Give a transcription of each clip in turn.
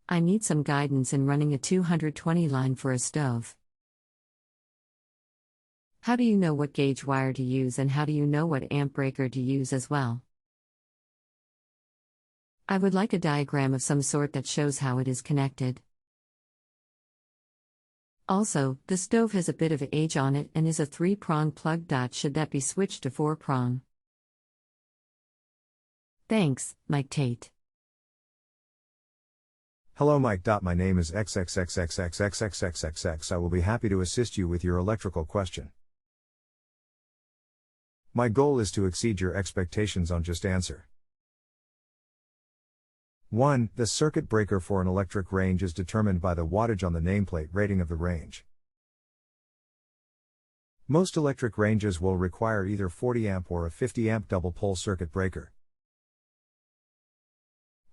I need some guidance in running a 220 line for a stove. How do you know what gauge wire to use, and how do you know what amp breaker to use as well? I would like a diagram of some sort that shows how it is connected. Also, the stove has a bit of age on it and is a 3-prong plug. Should that be switched to 4-prong? Thanks, Mike Tate. Hello Mike. My name is XXXXXXXXXX. I will be happy to assist you with your electrical question. My goal is to exceed your expectations on Just Answer. 1. The circuit breaker for an electric range is determined by the wattage on the nameplate rating of the range. Most electric ranges will require either 40 amp or a 50 amp double pole circuit breaker.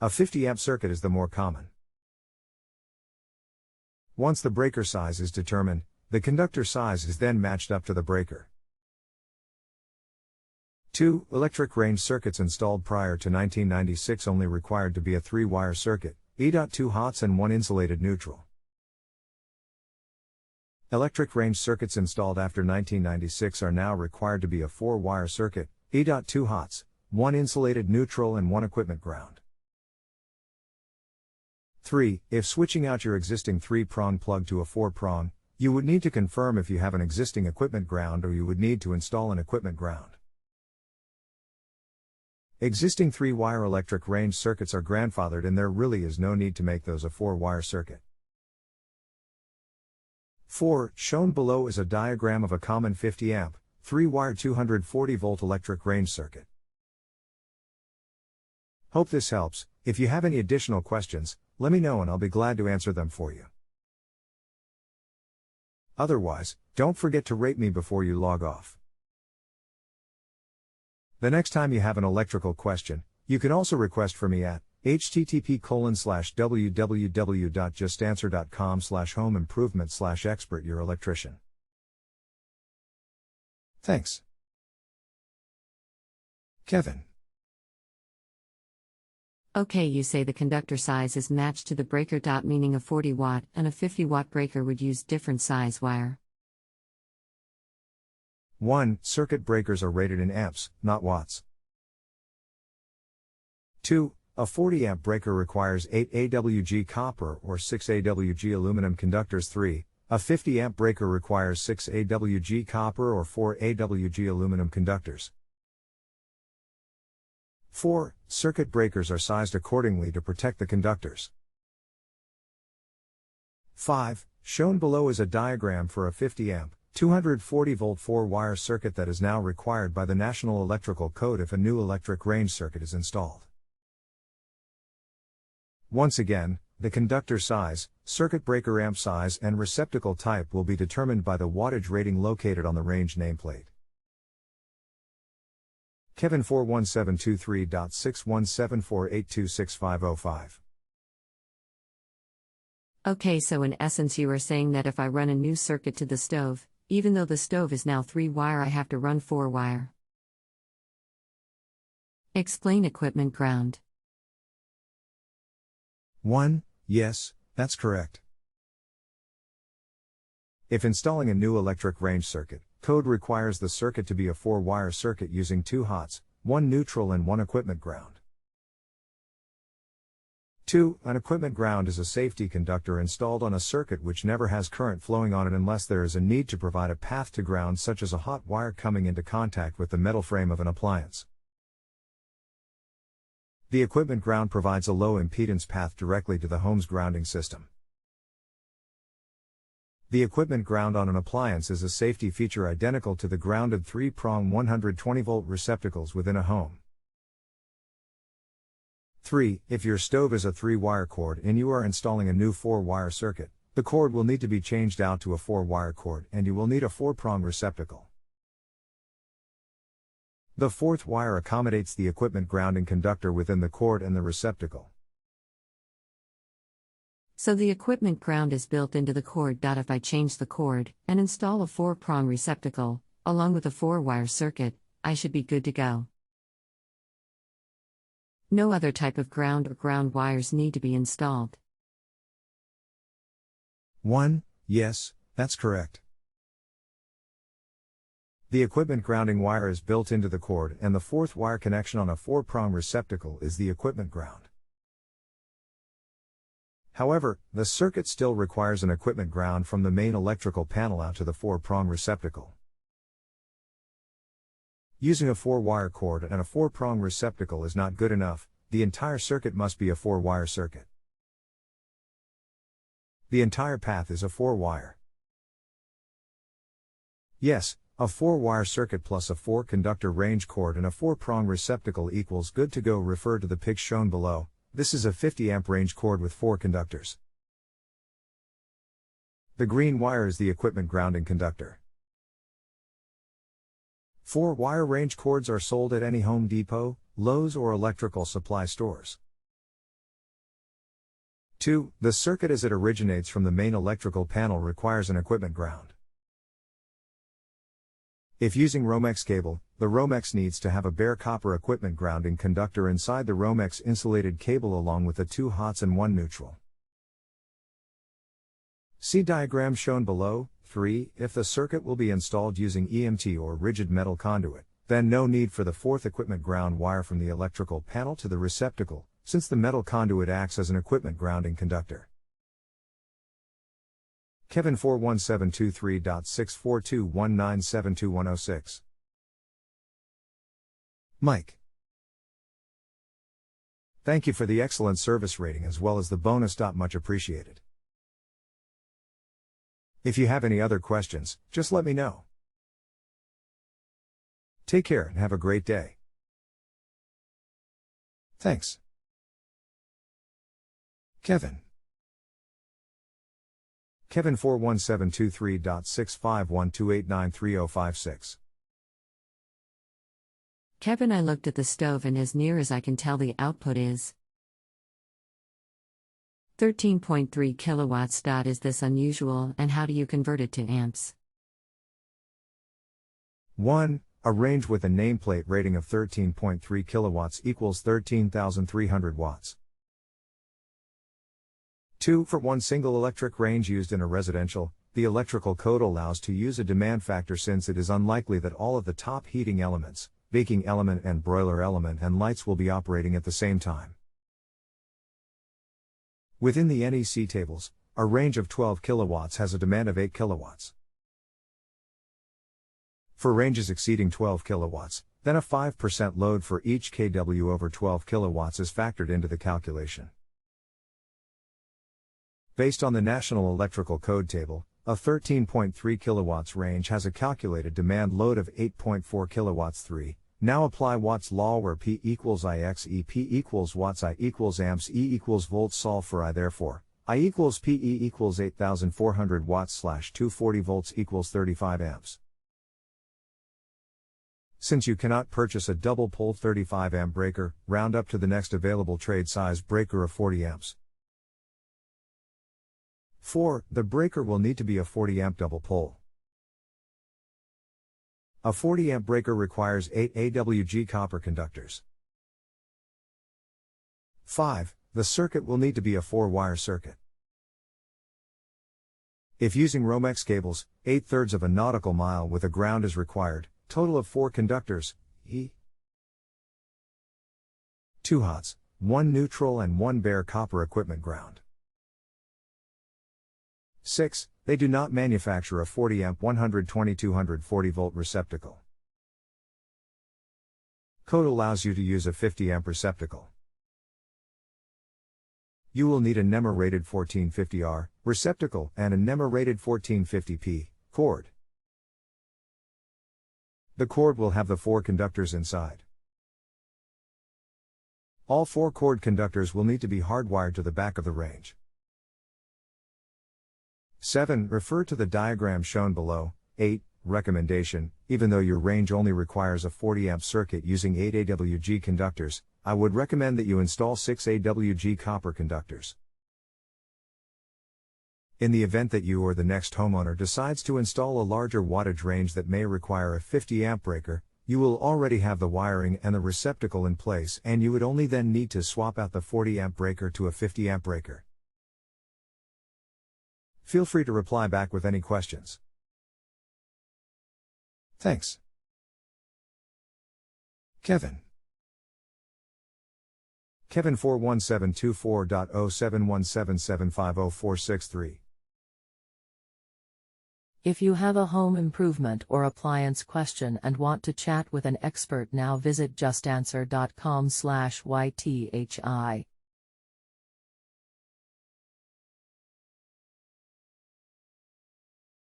A 50 amp circuit is the more common. Once the breaker size is determined, the conductor size is then matched up to the breaker. 2. Electric range circuits installed prior to 1996 only required to be a 3-wire circuit, E.2 hots and 1 insulated neutral. Electric range circuits installed after 1996 are now required to be a 4-wire circuit, E.2 hots, 1 insulated neutral and 1 equipment ground. 3. If switching out your existing 3-prong plug to a 4-prong, you would need to confirm if you have an existing equipment ground, or you would need to install an equipment ground. Existing 3-wire electric range circuits are grandfathered, and there really is no need to make those a 4-wire circuit. 4. Shown below is a diagram of a common 50 amp, 3-wire 240 volt electric range circuit. Hope this helps. If you have any additional questions, let me know and I'll be glad to answer them for you. Otherwise, don't forget to rate me before you log off. The next time you have an electrical question, you can also request for me at http://www.justanswer.com/home-improvement/expert your electrician. Thanks. Kevin. Okay, you say the conductor size is matched to the breaker. Meaning a 40 watt and a 50 watt breaker would use different size wire. 1. Circuit breakers are rated in amps, not watts. 2. A 40 amp breaker requires 8 AWG copper or 6 AWG aluminum conductors. 3. A 50 amp breaker requires 6 AWG copper or 4 AWG aluminum conductors. 4. Circuit breakers are sized accordingly to protect the conductors. 5. Shown below is a diagram for a 50 amp, 240 volt 4-wire circuit that is now required by the National Electrical Code if a new electric range circuit is installed. Once again, the conductor size, circuit breaker amp size and receptacle type will be determined by the wattage rating located on the range nameplate. Kevin 41723.6174826505. Okay, so in essence you are saying that if I run a new circuit to the stove, even though the stove is now 3-wire, I have to run 4-wire. Explain equipment ground. 1. Yes, that's correct. If installing a new electric range circuit, code requires the circuit to be a 4-wire circuit using 2 hots, 1 neutral and 1 equipment ground. 2. An equipment ground is a safety conductor installed on a circuit which never has current flowing on it unless there is a need to provide a path to ground, such as a hot wire coming into contact with the metal frame of an appliance. The equipment ground provides a low impedance path directly to the home's grounding system. The equipment ground on an appliance is a safety feature identical to the grounded 3-prong 120 volt receptacles within a home. 3. If your stove is a 3-wire cord and you are installing a new 4-wire circuit, the cord will need to be changed out to a 4-wire cord and you will need a 4-prong receptacle. The 4th wire accommodates the equipment grounding conductor within the cord and the receptacle. So the equipment ground is built into the cord. If I change the cord and install a 4-prong receptacle, along with a 4-wire circuit, I should be good to go. No other type of ground or ground wires need to be installed. 1. Yes, that's correct. The equipment grounding wire is built into the cord, and the fourth wire connection on a 4-prong receptacle is the equipment ground. However, the circuit still requires an equipment ground from the main electrical panel out to the 4-prong receptacle. Using a 4-wire cord and a 4-prong receptacle is not good enough. The entire circuit must be a 4-wire circuit. The entire path is a 4-wire. Yes, a 4-wire circuit plus a 4-conductor range cord and a 4-prong receptacle equals good to go. Refer to the pic shown below. This is a 50-amp range cord with 4 conductors. The green wire is the equipment grounding conductor. 4-wire range cords are sold at any Home Depot, Lowe's or electrical supply stores. 2. The circuit as it originates from the main electrical panel requires an equipment ground. If using Romex cable, the Romex needs to have a bare copper equipment grounding conductor inside the Romex insulated cable along with the 2 hots and 1 neutral. See diagram shown below. 3. If the circuit will be installed using EMT or rigid metal conduit, then no need for the 4th equipment ground wire from the electrical panel to the receptacle, since the metal conduit acts as an equipment grounding conductor. Kevin 41723.64219721006. Mike. Thank you for the excellent service rating as well as the bonus. Much appreciated. If you have any other questions, just let me know. Take care and have a great day. Thanks. Kevin. Kevin 41723.65128930056. Kevin, I looked at the stove and as near as I can tell the output is 13.3 kilowatts. Is this unusual, and how do you convert it to amps? 1. A range with a nameplate rating of 13.3 kilowatts equals 13,300 watts. 2. For one single electric range used in a residential, the electrical code allows to use a demand factor since it is unlikely that all of the top heating elements, baking element and broiler element and lights will be operating at the same time. Within the NEC tables, a range of 12 kilowatts has a demand of 8 kilowatts. For ranges exceeding 12 kilowatts, then a 5% load for each kW over 12 kilowatts is factored into the calculation. Based on the National Electrical Code table, a 13.3 kilowatts range has a calculated demand load of 8.4 kilowatts. 3. Now apply Watt's law where P equals Ix E P equals watts I equals amps E equals volts. Solve for I. Therefore, I equals PE equals 8,400 watts / 240 volts equals 35 amps. Since you cannot purchase a double pole 35 amp breaker, round up to the next available trade size breaker of 40 amps. 4. The breaker will need to be a 40 amp double pole. A 40 amp breaker requires 8 AWG copper conductors. 5. The circuit will need to be a 4-wire circuit. If using Romex cables, 8/3 of a nautical mile with a ground is required, total of 4 conductors, E. 2 hots, 1 neutral and 1 bare copper equipment ground. 6. They do not manufacture a 40 amp 120/240 volt receptacle. Code allows you to use a 50 amp receptacle. You will need a NEMA rated 1450R receptacle and a NEMA rated 1450P cord. The cord will have the 4 conductors inside. All 4 cord conductors will need to be hardwired to the back of the range. 7. Refer to the diagram shown below. 8. Recommendation: even though your range only requires a 40 amp circuit using 8 AWG conductors, I would recommend that you install 6 AWG copper conductors. In the event that you or the next homeowner decides to install a larger wattage range that may require a 50 amp breaker, you will already have the wiring and the receptacle in place, and you would only then need to swap out the 40 amp breaker to a 50 amp breaker. Feel free to reply back with any questions. Thanks. Kevin. Kevin 41724.07177504663. If you have a home improvement or appliance question and want to chat with an expert now, visit justanswer.com/ythi.